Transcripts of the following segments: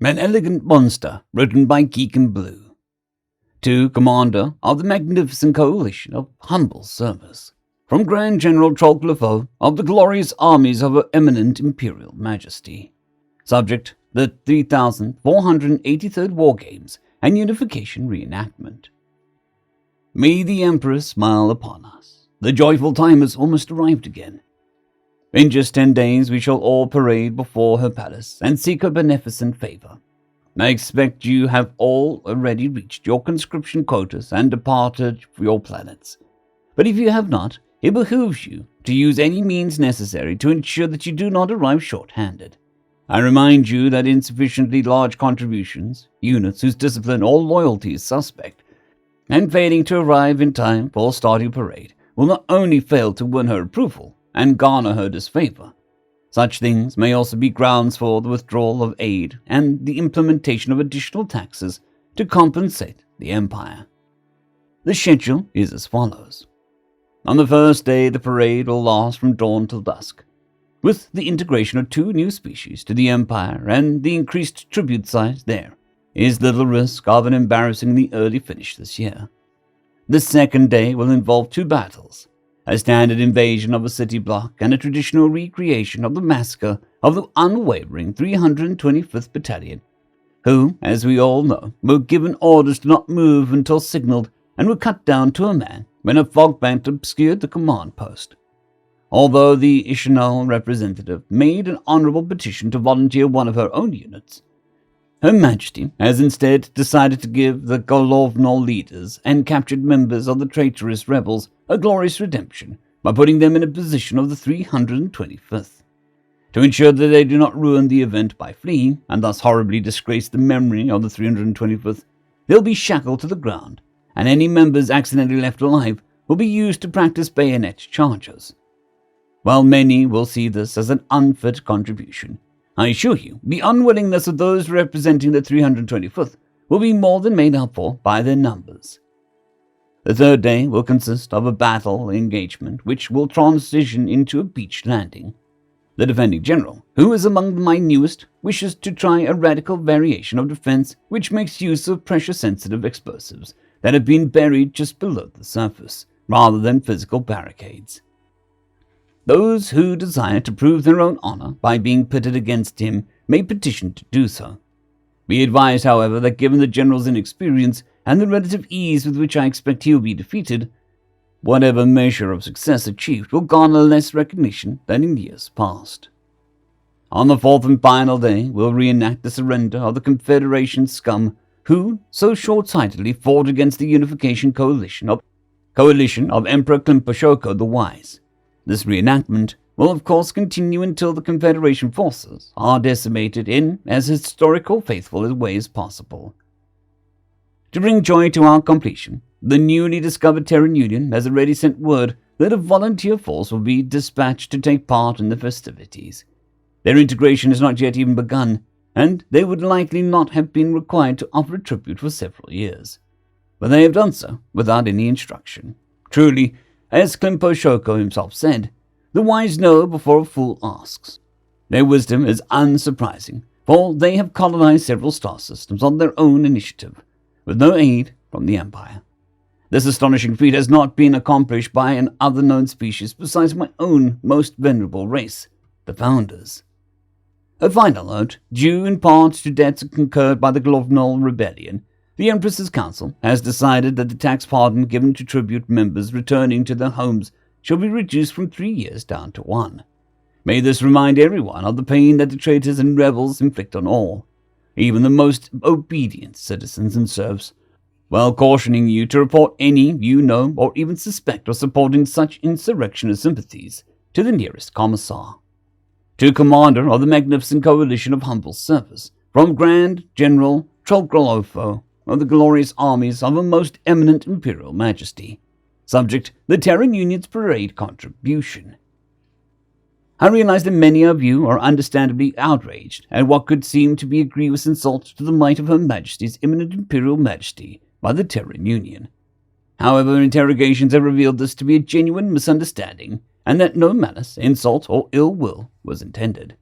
An elegant monster written by Geek and Blue. To Commander of the magnificent coalition of humble service. From Grand General Trollcliffe of the glorious armies of Her Eminent Imperial Majesty. Subject, the 3483rd War Games and Unification Reenactment. May the Emperor smile upon us. The joyful time has almost arrived again. In just 10 days we shall all parade before her palace and seek her beneficent favor. I expect you have all already reached your conscription quotas and departed for your planets. But if you have not, it behooves you to use any means necessary to ensure that you do not arrive short-handed. I remind you that insufficiently large contributions, units whose discipline or loyalty is suspect, and failing to arrive in time for starting parade, will not only fail to win her approval and garner her disfavor. Such things may also be grounds for the withdrawal of aid and the implementation of additional taxes to compensate the Empire. The schedule is as follows. On the first day, the parade will last from dawn till dusk. With the integration of 2 new species to the Empire and the increased tribute size, there is little risk of an embarrassingly early finish this year. The second day will involve 2 battles, a standard invasion of a city block and a traditional recreation of the massacre of the unwavering 325th Battalion, who, as we all know, were given orders to not move until signaled and were cut down to a man when a fog bank obscured the command post. Although the Ishanal representative made an honorable petition to volunteer one of her own units, Her Majesty has instead decided to give the Golovnol leaders and captured members of the traitorous rebels a glorious redemption by putting them in a position of the 325th. To ensure that they do not ruin the event by fleeing and thus horribly disgrace the memory of the 325th, they'll be shackled to the ground, and any members accidentally left alive will be used to practice bayonet charges. While many will see this as an unfit contribution, I assure you, the unwillingness of those representing the 325th will be more than made up for by their numbers. The third day will consist of a battle engagement which will transition into a beach landing. The defending general, who is among my newest, wishes to try a radical variation of defense which makes use of pressure-sensitive explosives that have been buried just below the surface, rather than physical barricades. Those who desire to prove their own honor by being pitted against him may petition to do so. Be advised, however, that given the general's inexperience and the relative ease with which I expect he will be defeated, whatever measure of success achieved will garner less recognition than in years past. On the 4th and final day, we'll reenact the surrender of the Confederation scum who so short-sightedly fought against the unification coalition of Emperor Klimpashoko the Wise. This reenactment will of course continue until the Confederation forces are decimated in as historical faithful a way as possible. To bring joy to our completion, the newly discovered Terran Union has already sent word that a volunteer force will be dispatched to take part in the festivities. Their integration has not yet even begun, and they would likely not have been required to offer a tribute for several years. But they have done so without any instruction. Truly, as Klimpashoko himself said, the wise know before a fool asks. Their wisdom is unsurprising, for they have colonized several star systems on their own initiative, with no aid from the Empire. This astonishing feat has not been accomplished by an other known species besides my own most venerable race, the Founders. A final note, due in part to debts incurred by the Golovnol Rebellion, the Empress's Council has decided that the tax pardon given to tribute members returning to their homes shall be reduced from 3 years down to 1. May this remind everyone of the pain that the traitors and rebels inflict on all, even the most obedient citizens and serfs, while cautioning you to report any you know or even suspect of supporting such insurrectionist sympathies to the nearest commissar. To Commander of the magnificent coalition of humble service, from Grand General Trollcliffe of the glorious armies of Her Most Eminent Imperial Majesty. Subject, the Terran Union's parade contribution. I realize that many of you are understandably outraged at what could seem to be a grievous insult to the might of Her Majesty's Eminent Imperial Majesty by the Terran Union. However, interrogations have revealed this to be a genuine misunderstanding, and that no malice, insult, or ill will was intended.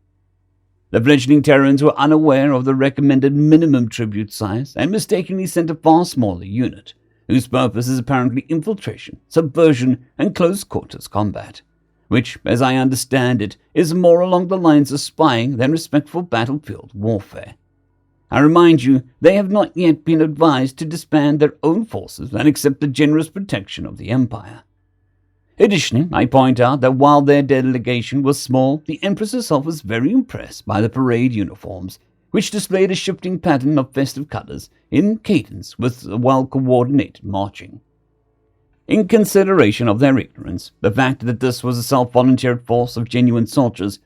The fledgling Terrans were unaware of the recommended minimum tribute size and mistakenly sent a far smaller unit, whose purpose is apparently infiltration, subversion, and close-quarters combat, which, as I understand it, is more along the lines of spying than respectful battlefield warfare. I remind you, they have not yet been advised to disband their own forces and accept the generous protection of the Empire. Additionally, I point out that while their delegation was small, the Empress herself was very impressed by the parade uniforms, which displayed a shifting pattern of festive colors in cadence with well-coordinated marching. In consideration of their ignorance, the fact that this was a self-volunteered force of genuine soldiers,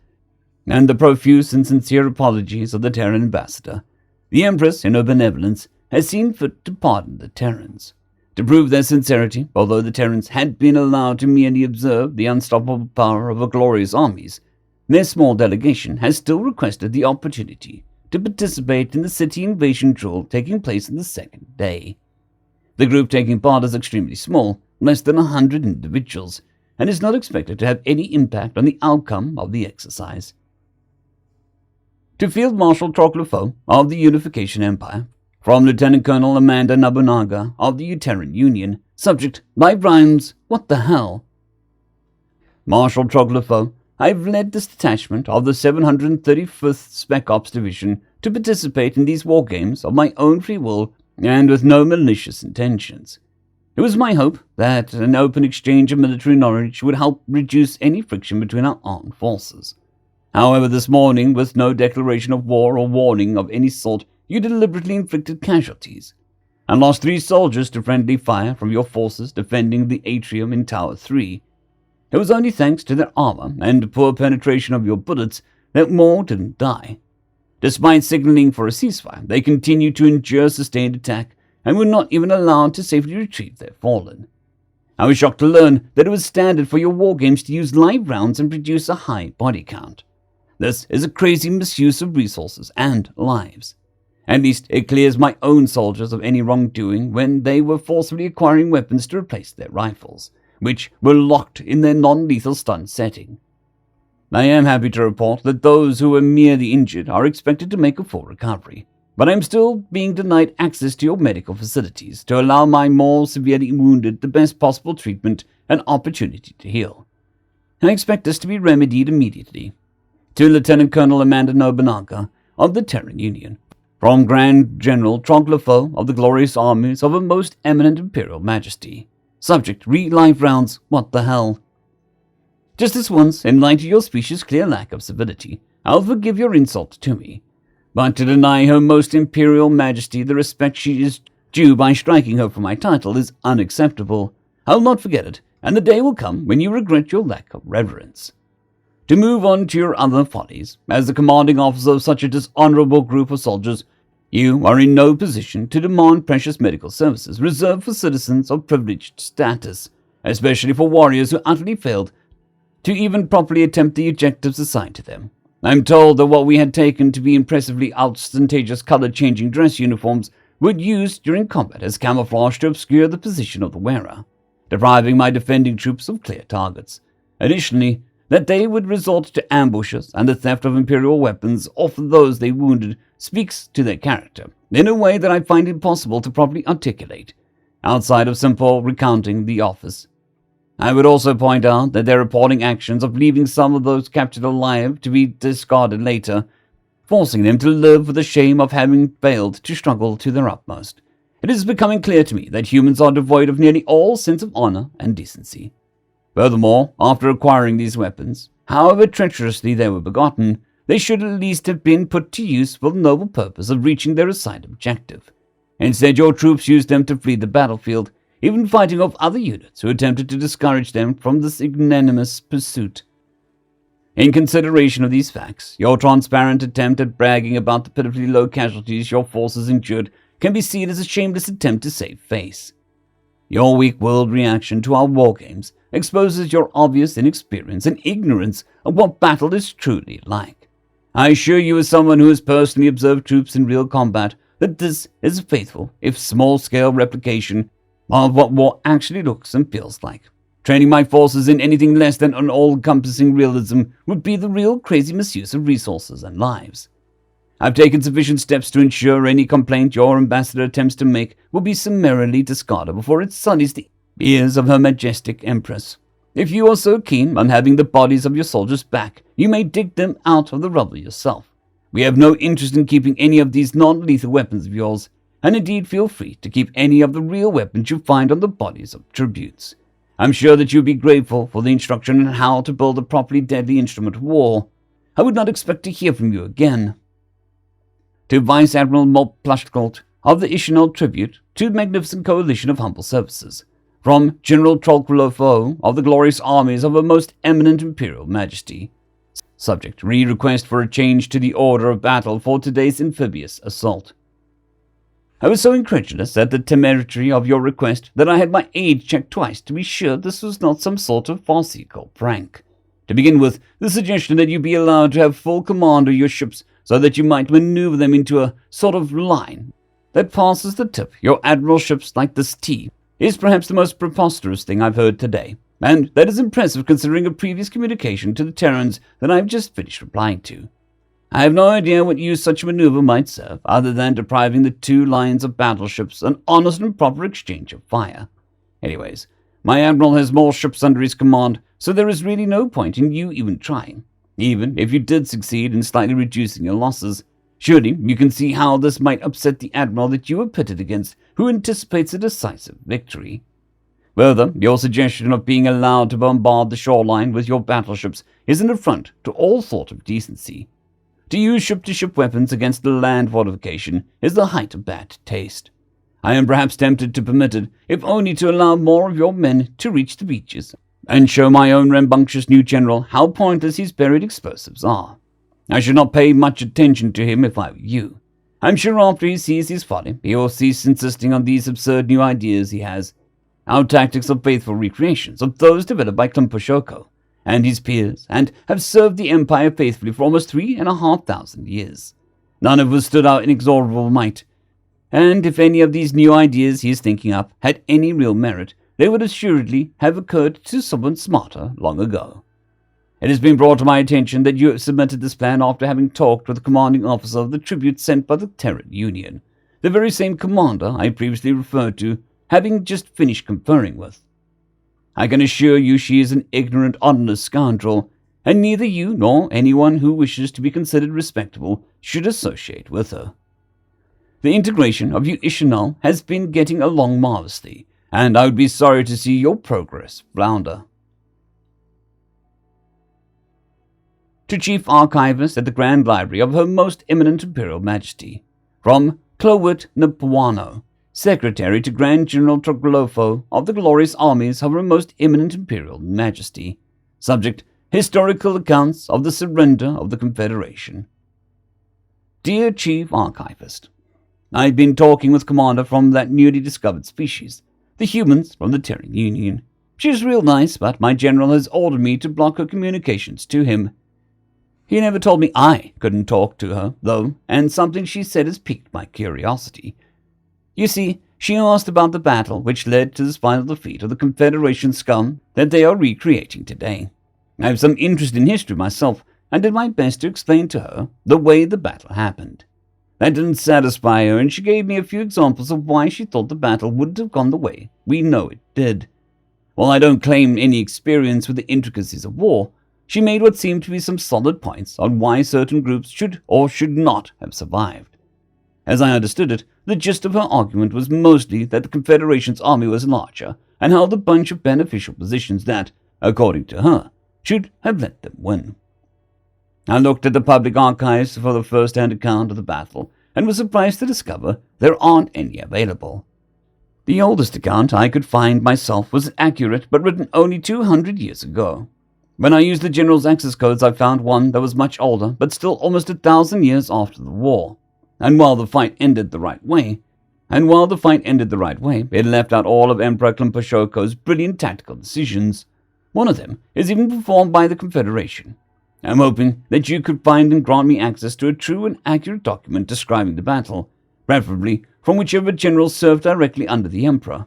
and the profuse and sincere apologies of the Terran ambassador, the Empress, in her benevolence, has seen fit to pardon the Terrans. To prove their sincerity, although the Terrans had been allowed to merely observe the unstoppable power of her glorious armies, their small delegation has still requested the opportunity to participate in the city invasion drill taking place on the second day. The group taking part is extremely small, less than 100 individuals, and is not expected to have any impact on the outcome of the exercise. To Field Marshal Troclefort of the Unification Empire, from Lieutenant Colonel Amanda Nobunaga of the Terran Union, subject, live rhymes, what the hell? Marshal Troclefort, I've led this detachment of the 735th Spec Ops Division to participate in these war games of my own free will and with no malicious intentions. It was my hope that an open exchange of military knowledge would help reduce any friction between our armed forces. However, this morning, with no declaration of war or warning of any sort, you deliberately inflicted casualties, and lost 3 soldiers to friendly fire from your forces defending the atrium in Tower 3. It was only thanks to their armor and poor penetration of your bullets that more didn't die. Despite signaling for a ceasefire, they continued to endure sustained attack and were not even allowed to safely retrieve their fallen. I was shocked to learn that it was standard for your wargames to use live rounds and produce a high body count. This is a crazy misuse of resources and lives. At least it clears my own soldiers of any wrongdoing when they were forcibly acquiring weapons to replace their rifles, which were locked in their non-lethal stun setting. I am happy to report that those who were merely injured are expected to make a full recovery, but I am still being denied access to your medical facilities to allow my more severely wounded the best possible treatment and opportunity to heal. I expect this to be remedied immediately. To Lieutenant Colonel Amanda Nobunaga of the Terran Union, from Grand General Troclefort of the glorious armies of a most eminent Imperial Majesty. Subject, read live rounds, what the hell? Just this once, in light of your species' clear lack of civility, I'll forgive your insult to me. But to deny Her Most Imperial Majesty the respect she is due by striking her for my title is unacceptable. I'll not forget it, and the day will come when you regret your lack of reverence. To move on to your other follies, as the commanding officer of such a dishonorable group of soldiers, you are in no position to demand precious medical services reserved for citizens of privileged status, especially for warriors who utterly failed to even properly attempt the objectives assigned to them. I'm told that what we had taken to be impressively ostentatious color-changing dress uniforms were used during combat as camouflage to obscure the position of the wearer, depriving my defending troops of clear targets. Additionally, that they would resort to ambushes and the theft of Imperial weapons off of those they wounded speaks to their character in a way that I find impossible to properly articulate, outside of simple recounting the office. I would also point out that their appalling actions of leaving some of those captured alive to be discarded later, forcing them to live with the shame of having failed to struggle to their utmost. It is becoming clear to me that humans are devoid of nearly all sense of honor and decency. Furthermore, after acquiring these weapons, however treacherously they were begotten, they should at least have been put to use for the noble purpose of reaching their assigned objective. Instead, your troops used them to flee the battlefield, even fighting off other units who attempted to discourage them from this ignominious pursuit. In consideration of these facts, your transparent attempt at bragging about the pitifully low casualties your forces endured can be seen as a shameless attempt to save face. Your weak-willed reaction to our wargames exposes your obvious inexperience and ignorance of what battle is truly like. I assure you, as someone who has personally observed troops in real combat, that this is a faithful, if small-scale replication of what war actually looks and feels like. Training my forces in anything less than an all-encompassing realism would be the real crazy misuse of resources and lives. I've taken sufficient steps to ensure any complaint your ambassador attempts to make will be summarily discarded before it sullies the ears of her majestic empress. If you are so keen on having the bodies of your soldiers back, you may dig them out of the rubble yourself. We have no interest in keeping any of these non-lethal weapons of yours, and indeed feel free to keep any of the real weapons you find on the bodies of tributes. I'm sure that you'll be grateful for the instruction on how to build a properly deadly instrument of war. I would not expect to hear from you again. To Vice Admiral Mop Plushcolt of the Ishanol Tribute, to Magnificent Coalition of Humble Services. From General Trolkulofo of the Glorious Armies of Her Most Eminent Imperial Majesty. Subject: request for a change to the order of battle for today's amphibious assault. I was so incredulous at the temerity of your request that I had my aide check twice to be sure this was not some sort of farcical prank. To begin with, the suggestion that you be allowed to have full command of your ships so that you might maneuver them into a sort of line that passes the tip your admiral ships like this T is perhaps the most preposterous thing I've heard today, and that is impressive considering a previous communication to the Terrans that I've just finished replying to. I have no idea what use such a maneuver might serve, other than depriving the two lines of battleships an honest and proper exchange of fire. Anyways, my admiral has more ships under his command, so there is really no point in you even trying. Even if you did succeed in slightly reducing your losses, surely you can see how this might upset the admiral that you are pitted against, who anticipates a decisive victory. Further, your suggestion of being allowed to bombard the shoreline with your battleships is an affront to all thought of decency. To use ship-to-ship weapons against the land fortification is the height of bad taste. I am perhaps tempted to permit it, if only to allow more of your men to reach the beaches, and show my own rambunctious new general how pointless his buried explosives are. I should not pay much attention to him if I were you. I'm sure after he sees his folly, he will cease insisting on these absurd new ideas he has. Our tactics are faithful recreations of those developed by Klumpashoko and his peers, and have served the Empire faithfully for almost 3,500 years. None have withstood our inexorable might, and if any of these new ideas he is thinking up had any real merit, they would assuredly have occurred to someone smarter long ago. It has been brought to my attention that you have submitted this plan after having talked with the commanding officer of the tribute sent by the Terran Union, the very same commander I previously referred to, having just finished conferring with. I can assure you she is an ignorant, honest scoundrel, and neither you nor anyone who wishes to be considered respectable should associate with her. The integration of you Ishanol has been getting along marvelously, and I would be sorry to see your progress flounder. To Chief Archivist at the Grand Library of Her Most Eminent Imperial Majesty, from Clowit Napuano, Secretary to Grand General Troglofo of the Glorious Armies of Her Most Eminent Imperial Majesty. Subject: Historical Accounts of the Surrender of the Confederation. Dear Chief Archivist, I've been talking with Commander from that newly discovered species, the humans from the Terran Union. She's real nice, but my general has ordered me to block her communications to him. He never told me I couldn't talk to her, though, and something she said has piqued my curiosity. You see, she asked about the battle which led to the final defeat of the Confederation scum that they are recreating today. I have some interest in history myself, and did my best to explain to her the way the battle happened. That didn't satisfy her, and she gave me a few examples of why she thought the battle wouldn't have gone the way we know it did. While I don't claim any experience with the intricacies of war, she made what seemed to be some solid points on why certain groups should or should not have survived. As I understood it, the gist of her argument was mostly that the Confederation's army was larger and held a bunch of beneficial positions that, according to her, should have let them win. I looked at the public archives for the first-hand account of the battle and was surprised to discover there aren't any available. The oldest account I could find myself was accurate but written only 200 years ago. When I used the General's access codes, I found one that was much older but still almost 1,000 years after the war. And while the fight ended the right way, it left out all of Emperor Klumpashoko's brilliant tactical decisions. One of them is even performed by the Confederation. I'm hoping that you could find and grant me access to a true and accurate document describing the battle, preferably from whichever general served directly under the Emperor.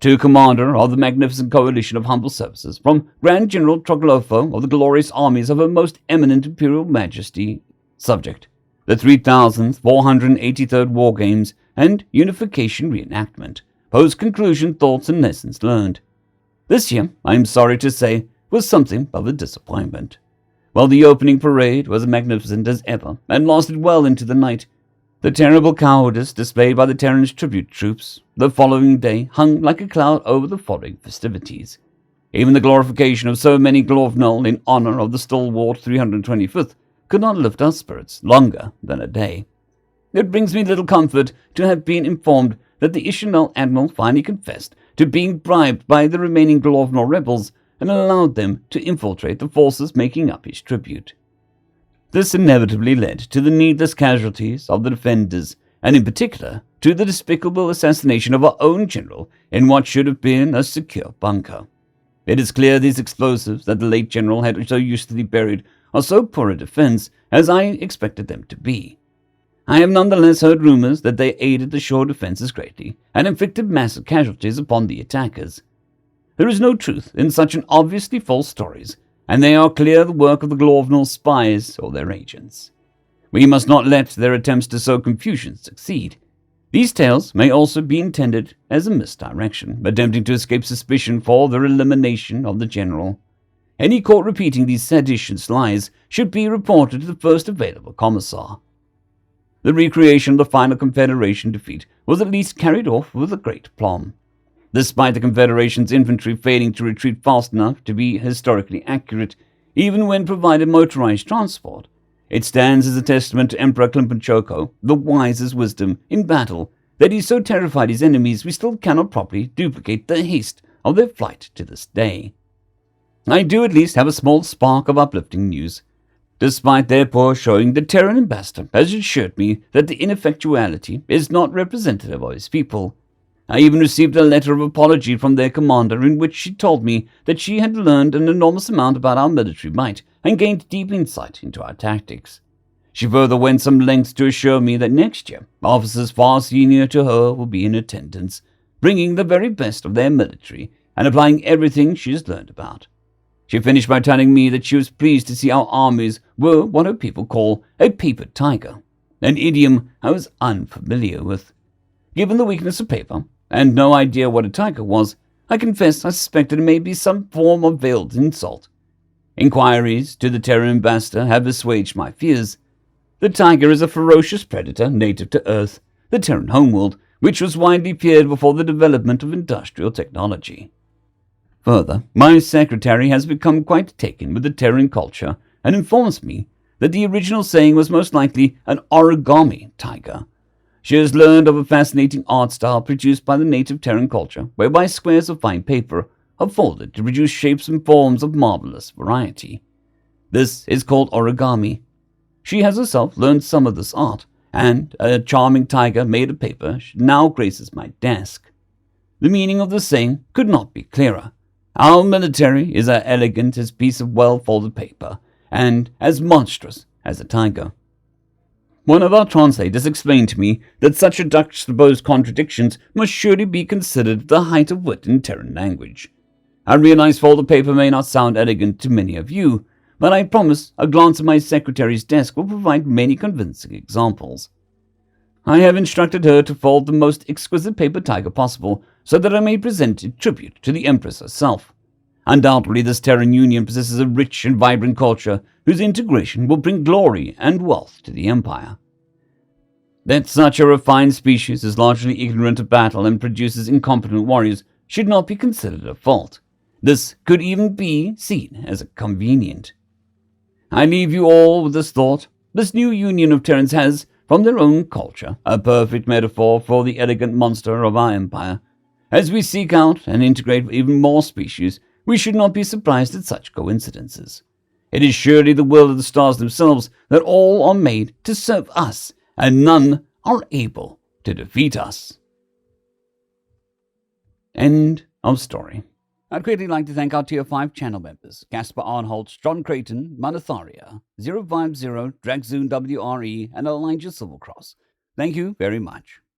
to Commander of the magnificent coalition of humble services, from Grand General Troglopho of the glorious armies of Her Most Eminent Imperial Majesty. Subject: the 3,483rd War Games and Unification Reenactment. Post-conclusion thoughts and lessons learned. This year, I am sorry to say, was something of a disappointment. While the opening parade was magnificent as ever and lasted well into the night, the terrible cowardice displayed by the Terrans tribute troops the following day hung like a cloud over the following festivities. Even the glorification of so many Glorvnull in honor of the stalwart 325th could not lift our spirits longer than a day. It brings me little comfort to have been informed that the Ishanel Admiral finally confessed to being bribed by the remaining Glorvnull rebels and allowed them to infiltrate the forces making up his tribute. This inevitably led to the needless casualties of the defenders, and in particular to the despicable assassination of our own general in what should have been a secure bunker. It is clear these explosives that the late general had so usefully buried are so poor a defense as I expected them to be. I have nonetheless heard rumors that they aided the shore defenses greatly and inflicted massive casualties upon the attackers. There is no truth in such an obviously false stories, and they are clear the work of the Glorvnull spies or their agents. We must not let their attempts to sow confusion succeed. These tales may also be intended as a misdirection, attempting to escape suspicion for their elimination of the general. Any court repeating these seditious lies should be reported to the first available commissar. The recreation of the final Confederation defeat was at least carried off with a great aplomb. Despite the Confederation's infantry failing to retreat fast enough to be historically accurate, even when provided motorized transport, it stands as a testament to Emperor Klimpachoko, the wise's wisdom in battle, that he so terrified his enemies we still cannot properly duplicate the haste of their flight to this day. I do at least have a small spark of uplifting news. Despite their poor showing, the Terran ambassador has assured me that the ineffectuality is not representative of his people. I even received a letter of apology from their commander in which she told me that she had learned an enormous amount about our military might and gained deep insight into our tactics. She further went some lengths to assure me that next year, officers far senior to her will be in attendance, bringing the very best of their military and applying everything she has learned about. She finished by telling me that she was pleased to see our armies were what her people call a paper tiger, an idiom I was unfamiliar with. Given the weakness of paper, and no idea what a tiger was, I confess I suspected it may be some form of veiled insult. Inquiries to the Terran ambassador have assuaged my fears. The tiger is a ferocious predator native to Earth, the Terran homeworld, which was widely feared before the development of industrial technology. Further, my secretary has become quite taken with the Terran culture and informs me that the original saying was most likely an origami tiger. She has learned of a fascinating art style produced by the native Terran culture, whereby squares of fine paper are folded to produce shapes and forms of marvelous variety. This is called origami. She has herself learned some of this art, and a charming tiger made of paper now graces my desk. The meaning of the saying could not be clearer. Our military is as elegant as a piece of well-folded paper, and as monstrous as a tiger. One of our translators explained to me that such a juxtaposed contradictions must surely be considered the height of wit in Terran language. I realize folded paper may not sound elegant to many of you, but I promise a glance at my secretary's desk will provide many convincing examples. I have instructed her to fold the most exquisite paper tiger possible so that I may present it tribute to the Empress herself. Undoubtedly, this Terran Union possesses a rich and vibrant culture whose integration will bring glory and wealth to the Empire. That such a refined species is largely ignorant of battle and produces incompetent warriors should not be considered a fault. This could even be seen as a convenient. I leave you all with this thought. This new union of Terrans has, from their own culture, a perfect metaphor for the elegant monster of our empire. As we seek out and integrate even more species, we should not be surprised at such coincidences. It is surely the will of the stars themselves that all are made to serve us, and none are able to defeat us. End of story. I'd greatly like to thank our Tier 5 channel members, Caspar Arnholtz, John Creighton, Manatharia, 050, Dragzoon WRE, and Elijah Silvercross. Thank you very much.